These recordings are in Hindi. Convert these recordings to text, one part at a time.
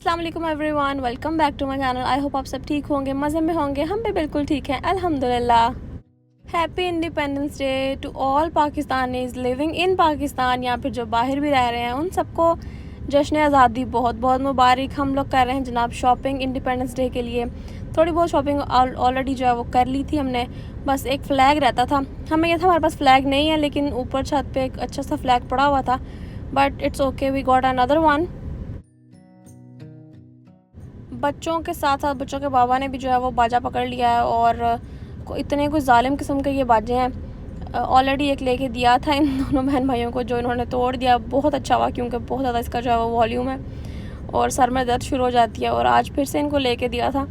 अस्सलाम वालेकुम everyone, welcome back to my channel. I hope आप सब ठीक होंगे, मज़े में होंगे। हम भी बिल्कुल ठीक हैं अल्हम्दुलिल्लाह। Happy independence day to all Pakistanis living in Pakistan या फिर जो बाहर भी रह रहे हैं, उन सबको जश्न आज़ादी बहुत बहुत मुबारक। हम लोग कर रहे हैं जनाब शॉपिंग इंडिपेंडेंस डे के लिए। थोड़ी बहुत शॉपिंग ऑलरेडी जो है वो कर ली थी हमने। बस एक फ़्लैग रहता था, हमें यह था हमारे पास फ़्लैग नहीं है, लेकिन ऊपर छत पे एक अच्छा सा फ़्लैग पड़ा हुआ था। But it's okay, we got another one. बच्चों के साथ साथ बच्चों के बाबा ने भी जो है वो बाजा पकड़ लिया है, और इतने कुछ जालिम किस्म के ये बाजे हैं। ऑलरेडी एक लेके दिया था इन दोनों बहन भाइयों को, जो इन्होंने तोड़ दिया। बहुत अच्छा हुआ, क्योंकि बहुत ज़्यादा इसका जो है वो वॉल्यूम है और सर में दर्द शुरू हो जाती है। और आज फिर से इनको लेके दिया था,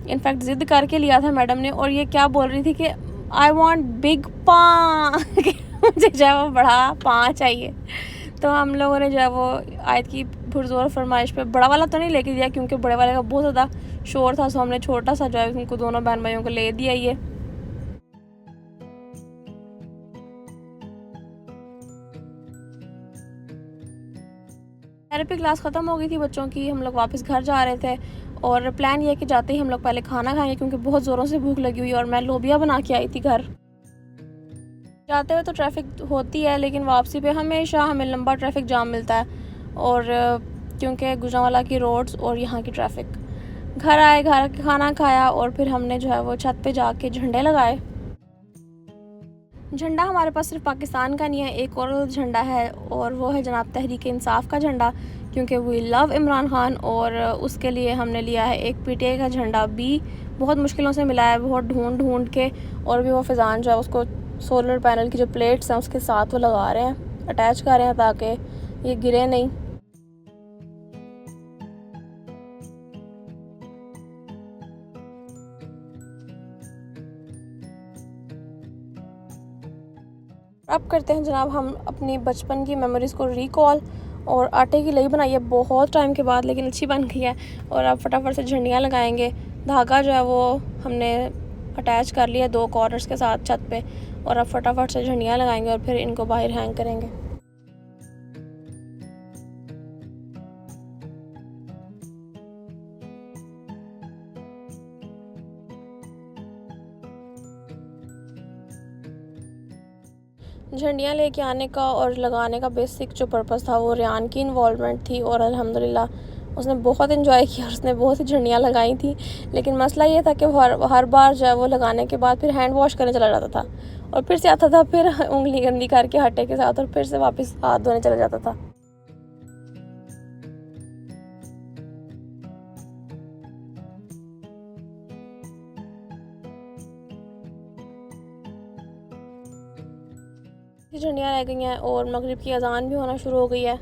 इनफैक्ट ज़िद करके लिया था मैडम ने। और ये क्या बोल रही थी कि आई वॉन्ट बिग पा मुझे जो है वो बड़ा पा चाहिए। तो हम लोगों ने जो है वो आयत की पुरज़ोर फरमाइश पे बड़ा वाला तो नहीं लेके दिया, क्योंकि बड़े वाले का बहुत ज़्यादा शोर था। सो हमने छोटा सा जो है उनको दोनों बहन भाइयों को ले दिया। ये थेरेपी क्लास ख़त्म हो गई थी बच्चों की, हम लोग वापस घर जा रहे थे। और प्लान ये है कि जाते ही हम लोग पहले खाना खाएंगे, क्योंकि बहुत ज़ोरों से भूख लगी हुई है। और मैं लोबिया बना के आई थी घर। जाते हुए तो ट्रैफिक होती है, लेकिन वापसी पे हमेशा हमें लंबा ट्रैफिक जाम मिलता है। और क्योंकि गुजरांवाला की रोड्स और यहाँ की ट्रैफिक। घर आए, घर खाना खाया, और फिर हमने जो है वो छत पे जाके झंडे लगाए। झंडा हमारे पास सिर्फ पाकिस्तान का नहीं है, एक और झंडा है, और वो है जनाब तहरीक इंसाफ का झंडा, क्योंकि वी लव इमरान खान। और उसके लिए हमने लिया है एक पीटीआई का झंडा भी। बहुत मुश्किलों से मिला है, बहुत ढूंढ ढूंढ के। और भी वो फिजान जो है उसको सोलर पैनल की जो प्लेट्स हैं उसके साथ वो लगा रहे हैं, अटैच कर रहे हैं, ताकि ये गिरे नहीं। अब करते हैं जनाब हम अपनी बचपन की मेमोरीज़ को रिकॉल। और आटे की लई बनाई है बहुत टाइम के बाद, लेकिन अच्छी बन गई है। और अब फटाफट से झंडियाँ लगाएंगे। धागा जो है वो हमने अटैच कर लिया 2 कॉर्नर्स के साथ छत पे। और अब फटाफट से झंडियाँ लगाएंगे और फिर इनको बाहर हैंग करेंगे। झंडियाँ लेके आने का और लगाने का बेसिक जो पर्पस था वो रियान की इन्वॉल्वमेंट थी। और अल्हम्दुलिल्लाह उसने बहुत इन्जॉय किया और उसने बहुत सी झंडियाँ लगाई थी। लेकिन मसला ये था कि वो हर बार जो है वो लगाने के बाद फिर हैंड वॉश करने चला जाता था, और फिर से आता था, फिर उंगली गंदी करके हट्टे के साथ, और फिर से वापस हाथ धोने चला जाता था। झंडियाँ रह गई हैं और मगरिब की अजान भी होना शुरू हो गई है।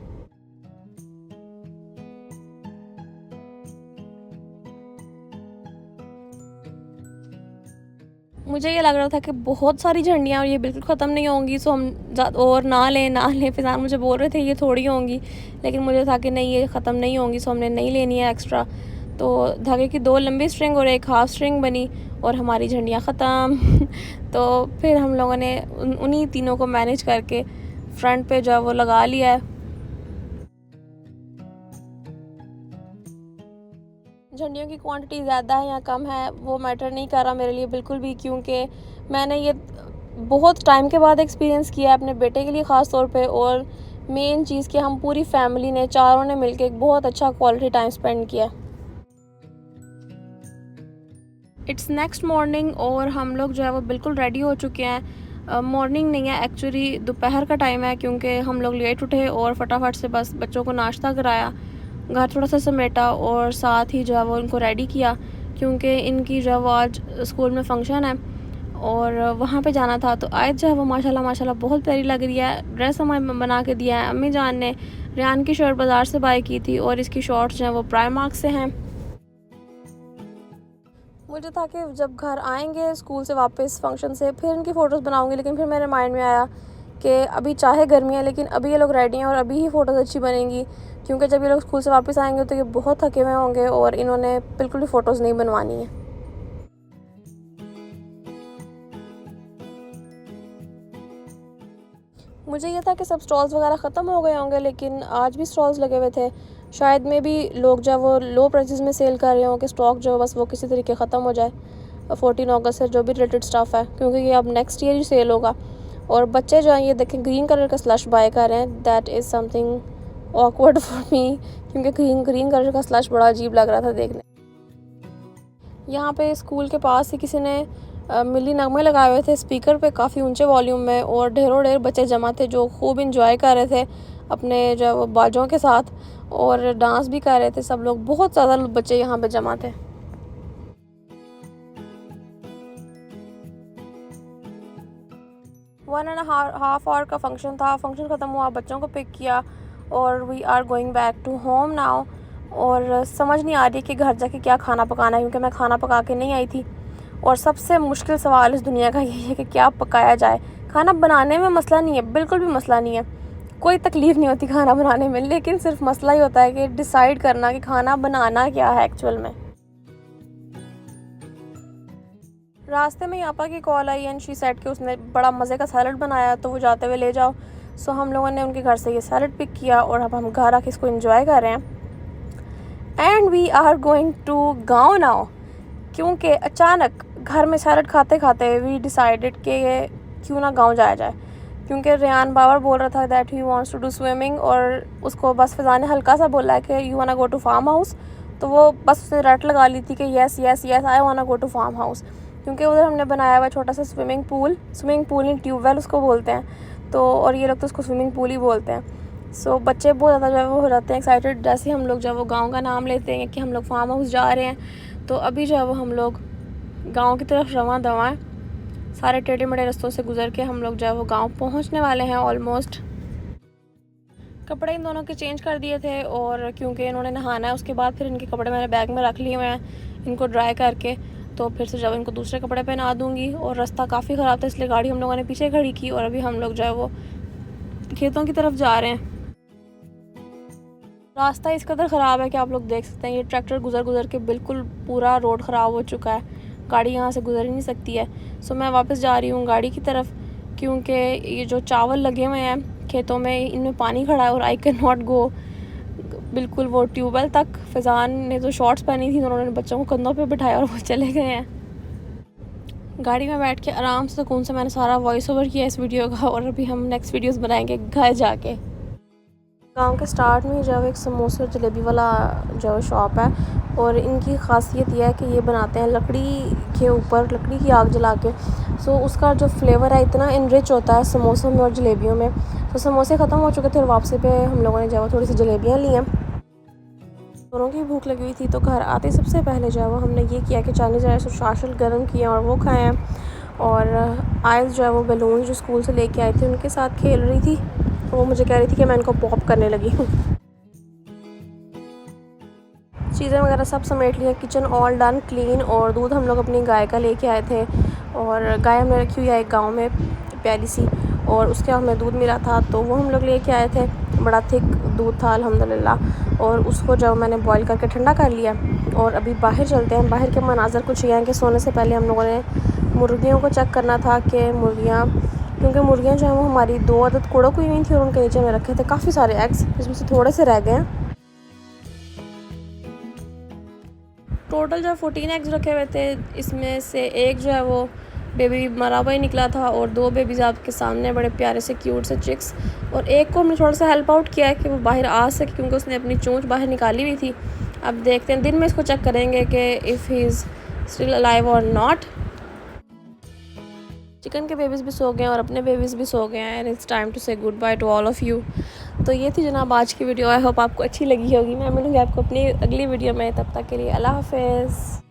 मुझे ये लग रहा था कि बहुत सारी झंडियाँ और ये बिल्कुल ख़त्म नहीं होंगी, सो हम और ना लें। फिजान मुझे बोल रहे थे ये थोड़ी होंगी, लेकिन मुझे था कि नहीं, ये ख़त्म नहीं होंगी, सो हमने नहीं लेनी है एक्स्ट्रा। तो धागे की 2 लंबी स्ट्रिंग और एक हाफ स्ट्रिंग बनी, और हमारी झंडियाँ ख़त्म। तो फिर हम लोगों ने उन्हीं तीनों को मैनेज करके फ्रंट पे जो है वो लगा लिया है। झंडियों की क्वांटिटी ज़्यादा है या कम है वो मैटर नहीं कर रहा मेरे लिए बिल्कुल भी, क्योंकि मैंने ये बहुत टाइम के बाद एक्सपीरियंस किया है अपने बेटे के लिए ख़ास तौर पे। और मेन चीज़ कि हम पूरी फैमिली ने, चारों ने मिलकर एक बहुत अच्छा क्वालिटी टाइम स्पेंड किया। इट्स नेक्स्ट मॉर्निंग और हम लोग जो है वो बिल्कुल रेडी हो चुके हैं। मॉर्निंग नहीं है एक्चुअली, दोपहर का टाइम है, क्योंकि हम लोग लेट उठे और फटाफट से बस बच्चों को नाश्ता कराया, घर थोड़ा सा समेटा, और साथ ही जो है वो इनको रेडी किया, क्योंकि इनकी जो है वो आज स्कूल में फ़ंक्शन है और वहाँ पे जाना था। तो आयत जो है वो माशाल्लाह माशाल्लाह बहुत प्यारी लग रही है। ड्रेस हमें बना के दिया है अम्मी जान ने। रियान की शर्ट बाज़ार से बाय की थी, और इसकी शॉर्ट्स जो हैं वो प्राइमार्क से हैं। मुझे था कि जब घर आएंगे स्कूल से वापस फ़ंक्शन से फिर इनकी फ़ोटोज़ बनाऊंगी, लेकिन फिर मेरे माइंड में आया कि अभी चाहे गर्मी है, लेकिन अभी ये लोग रेडी हैं और अभी ही फ़ोटोज़ अच्छी बनेंगी, क्योंकि जब ये लोग स्कूल से वापस आएंगे तो ये बहुत थके हुए होंगे और इन्होंने बिल्कुल भी फ़ोटोज़ नहीं बनवानी है। मुझे ये था कि सब स्टॉल्स वगैरह ख़त्म हो गए होंगे, लेकिन आज भी स्टॉल्स लगे हुए थे। शायद में भी लोग जो है वो लो प्राइसेस में सेल कर रहे हो कि स्टॉक जो है बस वो किसी तरीके ख़त्म हो जाए 14 अगस्त से जो भी रिलेटेड स्टफ़ है, क्योंकि ये अब नेक्स्ट ईयर ही सेल होगा। और बच्चे जो हैं ये देखें ग्रीन कलर का स्लश बाय कर रहे हैं। That is something awkward for me, क्योंकि ग्रीन कलर का स्लश बड़ा अजीब लग रहा था देखने। यहाँ पे स्कूल के पास ही किसी ने मिली नगमे लगाए हुए थे स्पीकर पे काफ़ी ऊंचे वॉल्यूम में, और ढेरों ढेर बच्चे जमा थे जो खूब इंजॉय कर रहे थे अपने जो वो बाजों के साथ, और डांस भी कर रहे थे सब लोग। बहुत ज़्यादा बच्चे यहाँ पे जमा थे। 1.5 आवर का फंक्शन था। फंक्शन ख़त्म हुआ, बच्चों को पिक किया और we are going back to home now. और समझ नहीं आ रही कि घर जाके क्या खाना पकाना है, क्योंकि मैं खाना पका के नहीं आई थी। और सबसे मुश्किल सवाल इस दुनिया का यही है कि क्या पकाया जाए। खाना बनाने में मसला नहीं है, बिल्कुल भी मसला नहीं है, कोई तकलीफ़ नहीं होती खाना बनाने में, लेकिन सिर्फ मसला ही होता है कि डिसाइड करना कि खाना बनाना क्या है एक्चुअल में। रास्ते में यहाँ की call I and she said कि उसने बड़ा मज़े का सैलड बनाया, तो वो जाते हुए ले जाओ। सो हम लोगों ने उनके घर से ये सैलड पिक किया और अब हम घर आके इसको एंजॉय कर रहे हैं। And we are going to गाँव नाउ, क्योंकि अचानक घर में सैलड खाते खाते वी डिसाइडेड कि क्यों ना गाँव जाया जाए, क्योंकि रेहान बाबर बोल रहा था that he wants to do swimming, और उसको बस फिज़ा ने हल्का सा बोला है कि you wanna go to farm house. तो वो बस उसने रट लगा ली थी कि येस येस येस आई वाना गो टू फार्म हाउस, क्योंकि उधर हमने बनाया हुआ छोटा सा स्विमिंग पूल इन ट्यूबवेल उसको बोलते हैं, तो और ये लोग तो उसको स्विमिंग पूल ही बोलते हैं। सो बच्चे बहुत ज़्यादा जो है वो हो जाते हैं एक्साइटेड जैसे हम लोग जो है वो गाँव का नाम लेते हैं कि हम लोग फार्म हाउस जा रहे हैं। तो अभी जो है वो हम लोग गाँव की तरफ रवां दवा हैं, सारे टेढ़े मेढ़े रास्तों से गुजर के हम लोग जो है वो गाँव पहुँचने वाले हैं ऑलमोस्ट। कपड़े इन दोनों के चेंज कर दिए थे, और क्योंकि इन्होंने नहाना है उसके बाद फिर इनके कपड़े मैंने बैग में रख लिए हुए हैं इनको ड्राई करके, तो फिर से जब इनको दूसरे कपड़े पहना दूंगी। और रास्ता काफ़ी ख़राब था इसलिए गाड़ी हम लोगों ने पीछे खड़ी की, और अभी हम लोग जो है वो खेतों की तरफ जा रहे हैं। रास्ता इस कदर ख़राब है कि आप लोग देख सकते हैं ये ट्रैक्टर गुजर के बिल्कुल पूरा रोड ख़राब हो चुका है, गाड़ी यहाँ से गुजर ही नहीं सकती है। सो मैं वापस जा रही हूँ गाड़ी की तरफ, क्योंकि ये जो चावल लगे हुए हैं खेतों में इनमें पानी खड़ा है और आई कैन नॉट गो बिल्कुल वो ट्यूबवेल तक। फैज़ान ने तो शॉर्ट्स पहनी थी, उन्होंने बच्चों को कंधों पे बिठाया और वो चले गए हैं। गाड़ी में बैठ के आराम से सुकून से मैंने सारा वॉइस ओवर किया इस वीडियो का, और अभी हम नेक्स्ट वीडियोस बनाएंगे घर जाके। गांव के स्टार्ट में जो एक समोसे और जलेबी वाला जो शॉप है, और इनकी ख़ासियत यह है कि ये बनाते हैं लकड़ी के ऊपर, लकड़ी की आग जला के। सो उसका जो फ्लेवर है इतना इनरिच होता है समोसों में और जलेबियों में। तो समोसे ख़त्म हो चुके थे और वापसी पे हम लोगों ने जो थोड़ी सी जलेबियाँ ली हैं। दोनों की भूख लगी हुई थी, तो घर आते सबसे पहले जो है वो हमने ये किया कि चाइनीज़ राइस और शाशल गर्म किए और वो खाए हैं। और आयज़ जो है वो बैलून जो स्कूल से लेके आई थी उनके साथ खेल रही थी, वो मुझे कह रही थी कि मैं इनको पॉप करने लगी हूँ। चीज़ें वगैरह सब समेट लिया, किचन ऑल डन क्लीन। और दूध हम लोग अपनी गाय का लेके आए थे, और गाय हमने रखी हुई है एक गाँव में प्यारी सी, और उसके हमें दूध मिला था तो वो हम लोग लेके आए थे। बड़ा थिक दूध था अल्हम्दुलिल्लाह, और उसको जब मैंने बॉईल करके ठंडा कर लिया। और अभी बाहर चलते हैं। बाहर के मनाज़र कुछ ये हैं कि सोने से पहले हम लोगों ने मुर्गियों को चेक करना था कि मुर्गियाँ, क्योंकि मुर्गियाँ जो हैं वो हमारी 2 आदत कुड़क हुई हुई थी, और उनके नीचे में रखे थे काफ़ी सारे एग्स, जिसमें से थोड़े से रह गए हैं। टोटल जो 14 एग्स रखे हुए थे, इसमें से एक जो है वो बेबी मरा हुआ ही निकला था, और 2 बेबीज़ आपके सामने बड़े प्यारे से क्यूट से चिक्स। और एक को हमने थोड़ा सा हेल्प आउट किया है कि वो बाहर आ सके, क्योंकि उसने अपनी चोंच बाहर निकाली हुई थी। अब देखते हैं, दिन में इसको चेक करेंगे कि if he is still alive और नॉट। चिकन के बेबीज़ भी सो गए हैं और अपने बेबीज़ भी सो गए हैं, एंड इट्स टाइम टू से good by two all of you. तो ये थी जनाब आज की वीडियो। आई होप आपको अच्छी लगी होगी। मैं मिलूँगी आपको अपनी अगली वीडियो में, तब तक के लिए अल्लाह हाफ़िज़।